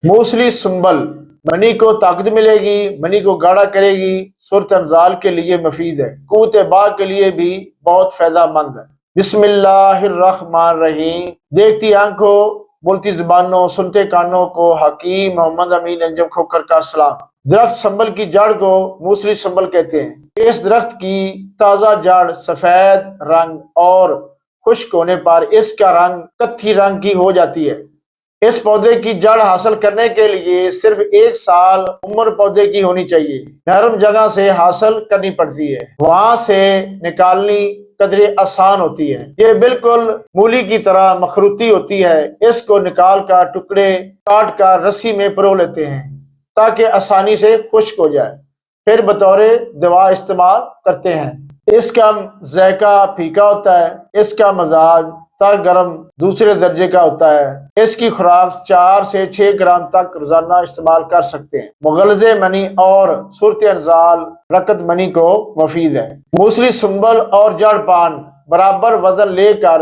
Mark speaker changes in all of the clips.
Speaker 1: موصلی سنبل منی کو طاقت ملے گی، منی کو گاڑھا کرے گی، صورت انزال کے لیے مفید ہے، قوت باغ کے لیے بھی بہت فائدہ مند ہے۔ بسم اللہ الرحمن الرحیم۔ دیکھتی آنکھوں، بولتی زبانوں، سنتے کانوں کو حکیم محمد امین انجم کھوکھر کا سلام۔ درخت سنبل کی جڑ کو موصلی سنبل کہتے ہیں۔ اس درخت کی تازہ جڑ سفید رنگ اور خشک ہونے پر اس کا رنگ کتھی رنگ کی ہو جاتی ہے۔ اس پودے کی جڑ حاصل کرنے کے لیے صرف 1 سال عمر پودے کی ہونی چاہیے۔ نرم جگہ سے حاصل کرنی پڑتی ہے، وہاں سے نکالنی قدرے آسان ہوتی ہے۔ یہ بالکل مولی کی طرح مخروطی ہوتی ہے۔ اس کو نکال کر ٹکڑے کاٹ کر رسی میں پرو لیتے ہیں تاکہ آسانی سے خشک ہو جائے، پھر بطور دوا استعمال کرتے ہیں۔ اس کا ذائقہ پھیکا ہوتا ہے، اس کا مزاج تر گرم دوسرے درجے کا ہوتا ہے۔ اس کی خوراک 4 سے 6 گرام تک روزانہ استعمال کر سکتے ہیں۔ مغلظہ منی اور صورت انزال رکت منی کو مفید ہے۔ موصلی سنبل اور جڑ پان برابر وزن لے کر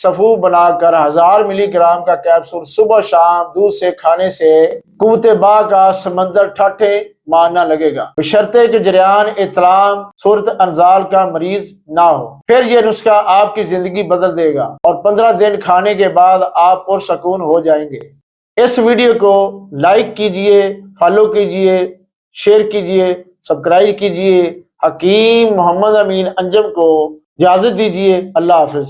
Speaker 1: صفو بنا کر 1000 ملی گرام کا کیپسول صبح شام دودھ سے کھانے سے قوت باغ کا سمندر ٹھاٹھے مارنا لگے گا، بشرطے کہ جریان احتلام صورت انزال کا مریض نہ ہو۔ پھر یہ نسخہ آپ کی زندگی بدل دے گا اور 15 دن کھانے کے بعد آپ پرسکون ہو جائیں گے۔ اس ویڈیو کو لائک کیجئے، فالو کیجئے، شیئر کیجئے، سبسکرائب کیجئے۔ حکیم محمد امین انجم کو اجازت دیجئے۔ اللہ حافظ۔